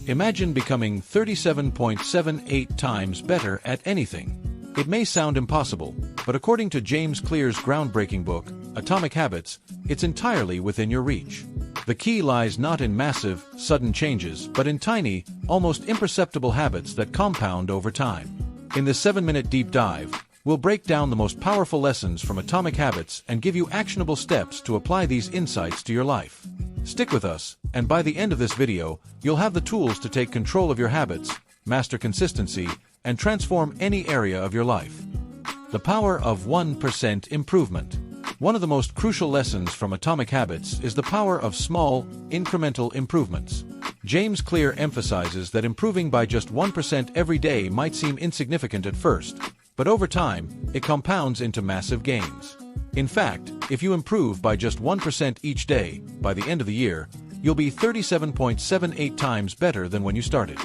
Imagine becoming 37.78 times better at anything. It may sound impossible, but according to James Clear's groundbreaking book, Atomic Habits, it's entirely within your reach. The key lies not in massive, sudden changes, but in tiny, almost imperceptible habits that compound over time. In this 7-minute deep dive, we'll break down the most powerful lessons from Atomic Habits and give you actionable steps to apply these insights to your life. Stick with us, and by the end of this video, you'll have the tools to take control of your habits, master consistency, and transform any area of your life. The power of 1% improvement. One of the most crucial lessons from Atomic Habits is the power of small, incremental improvements. James Clear emphasizes that improving by just 1% every day might seem insignificant at first, but over time, it compounds into massive gains. In fact, if you improve by just 1% each day, by the end of the year, you'll be 37.78 times better than when you started.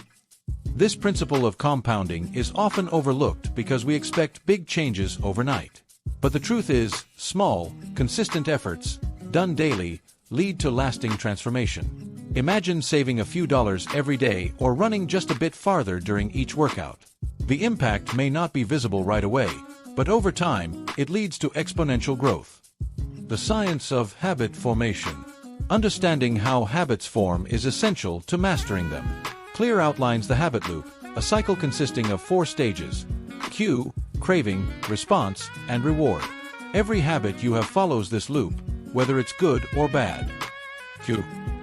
This principle of compounding is often overlooked because we expect big changes overnight. But the truth is, small, consistent efforts, done daily, lead to lasting transformation. Imagine saving a few dollars every day or running just a bit farther during each workout. The impact may not be visible right away, but over time, it leads to exponential growth. The science of habit formation. Understanding how habits form is essential to mastering them. Clear outlines the habit loop, a cycle consisting of 4 stages: cue, craving, response, and reward. Every habit you have follows this loop, whether it's good or bad. Cue.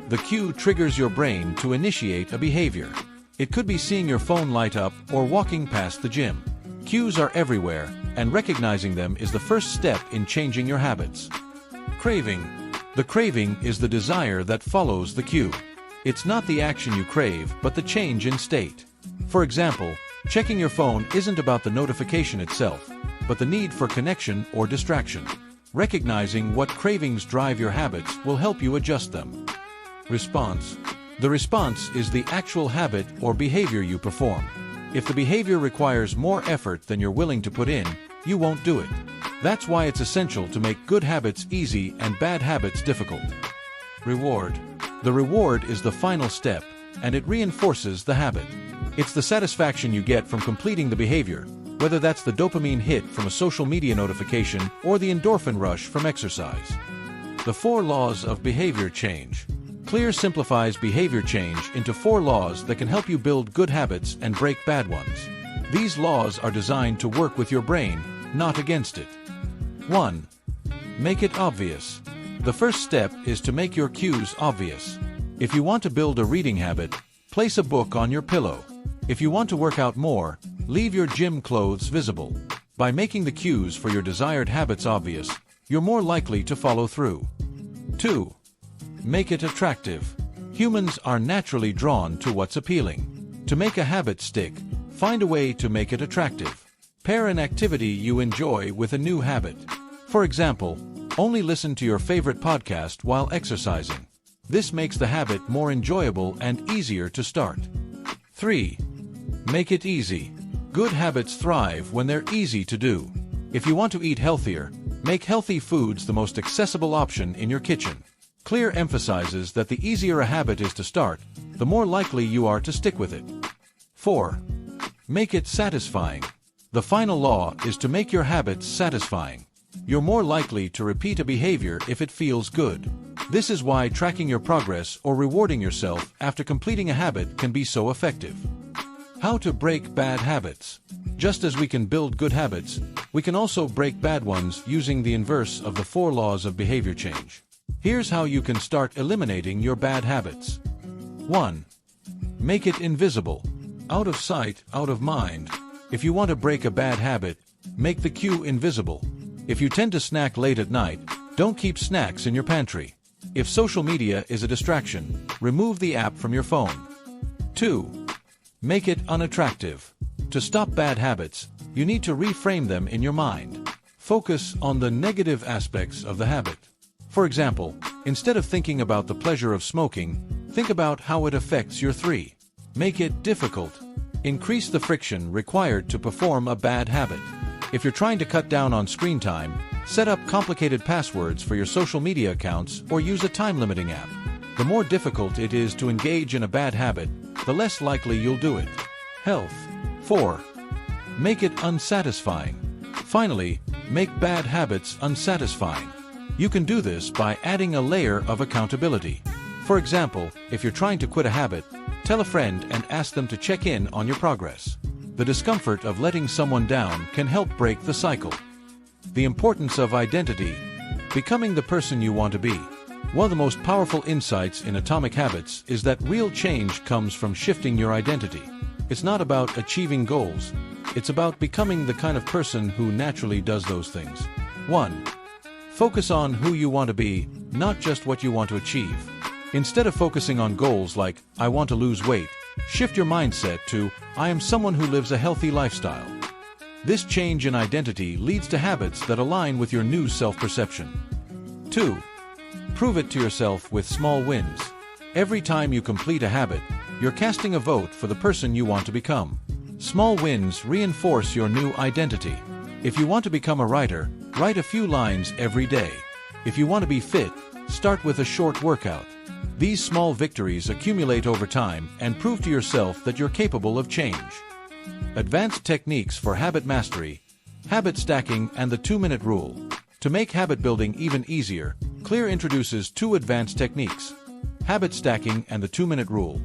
The cue triggers your brain to initiate a behavior. It could be seeing your phone light up or walking past the gym. Cues are everywhere, and recognizing them is the first step in changing your habits. Craving. The craving is the desire that follows the cue. It's not the action you crave, but the change in state. For example, checking your phone isn't about the notification itself, but the need for connection or distraction. Recognizing what cravings drive your habits will help you adjust them. Response. The response is the actual habit or behavior you perform. If the behavior requires more effort than you're willing to put in, you won't do it. That's why it's essential to make good habits easy and bad habits difficult. Reward. The reward is the final step, and it reinforces the habit. It's the satisfaction you get from completing the behavior, whether that's the dopamine hit from a social media notification or the endorphin rush from exercise. The 4 laws of behavior change. Clear simplifies behavior change into 4 laws that can help you build good habits and break bad ones. These laws are designed to work with your brain, not against it. 1. Make it obvious. The first step is to make your cues obvious. If you want to build a reading habit, place a book on your pillow. If you want to work out more, leave your gym clothes visible. By making the cues for your desired habits obvious, you're more likely to follow through. 2. Make it attractive. Humans are naturally drawn to what's appealing. To make a habit stick, find a way to make it attractive. Pair an activity you enjoy with a new habit. For example, only listen to your favorite podcast while exercising. This makes the habit more enjoyable and easier to start. 3. Make it easy. Good habits thrive when they're easy to do. If you want to eat healthier, make healthy foods the most accessible option in your kitchen. Clear emphasizes that the easier a habit is to start, the more likely you are to stick with it. 4. Make it satisfying. The final law is to make your habits satisfying. You're more likely to repeat a behavior if it feels good. This is why tracking your progress or rewarding yourself after completing a habit can be so effective. How to break bad habits. Just as we can build good habits, we can also break bad ones using the inverse of the 4 laws of behavior change. Here's how you can start eliminating your bad habits. 1. Make it invisible. Out of sight, out of mind. If you want to break a bad habit, make the cue invisible. If you tend to snack late at night, don't keep snacks in your pantry. If social media is a distraction, remove the app from your phone. 2. Make it unattractive. To stop bad habits, you need to reframe them in your mind. Focus on the negative aspects of the habit. For example, instead of thinking about the pleasure of smoking, think about how it affects your 3. Make it difficult. Increase the friction required to perform a bad habit. If you're trying to cut down on screen time, set up complicated passwords for your social media accounts or use a time-limiting app. The more difficult it is to engage in a bad habit, the less likely you'll do it. Health. 4. Make it unsatisfying. Finally, make bad habits unsatisfying. You can do this by adding a layer of accountability. For example, if you're trying to quit a habit, tell a friend and ask them to check in on your progress. The discomfort of letting someone down can help break the cycle. The importance of identity. Becoming the person you want to be. One of the most powerful insights in Atomic Habits is that real change comes from shifting your identity. It's not about achieving goals. It's about becoming the kind of person who naturally does those things. 1. Focus on who you want to be, not just what you want to achieve. Instead of focusing on goals like, I want to lose weight, shift your mindset to, I am someone who lives a healthy lifestyle. This change in identity leads to habits that align with your new self-perception. 2. Prove it to yourself with small wins. Every time you complete a habit, you're casting a vote for the person you want to become. Small wins reinforce your new identity. If you want to become a writer, write a few lines every day. If you want to be fit, start with a short workout. These small victories accumulate over time and prove to yourself that you're capable of change. Advanced techniques for habit mastery, habit stacking, and the 2-minute rule. To make habit building even easier, Clear introduces 2 advanced techniques: habit stacking and the 2-minute rule.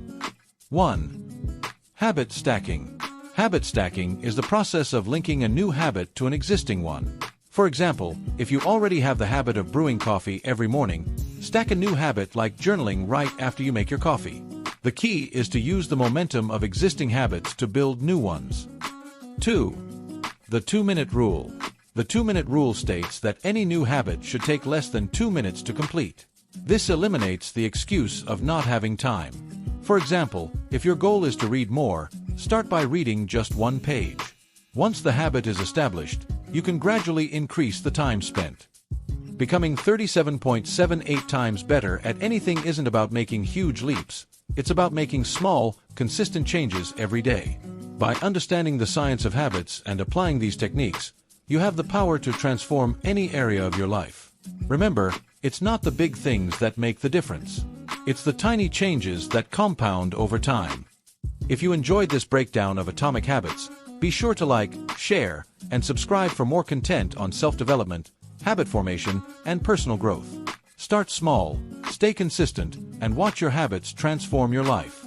1. Habit stacking. Habit stacking is the process of linking a new habit to an existing one. For example, if you already have the habit of brewing coffee every morning, stack a new habit like journaling right after you make your coffee. The key is to use the momentum of existing habits to build new ones. 2. The 2-minute rule. The 2-minute rule states that any new habit should take less than 2 minutes to complete. This eliminates the excuse of not having time. For example, if your goal is to read more, start by reading just 1 page. Once the habit is established, you can gradually increase the time spent. Becoming 37.78 times better at anything isn't about making huge leaps. It's about making small, consistent changes every day. By understanding the science of habits and applying these techniques, you have the power to transform any area of your life. Remember, it's not the big things that make the difference. It's the tiny changes that compound over time. If you enjoyed this breakdown of Atomic Habits, be sure to like, share, and subscribe for more content on self-development, habit formation, and personal growth. Start small, stay consistent, and watch your habits transform your life.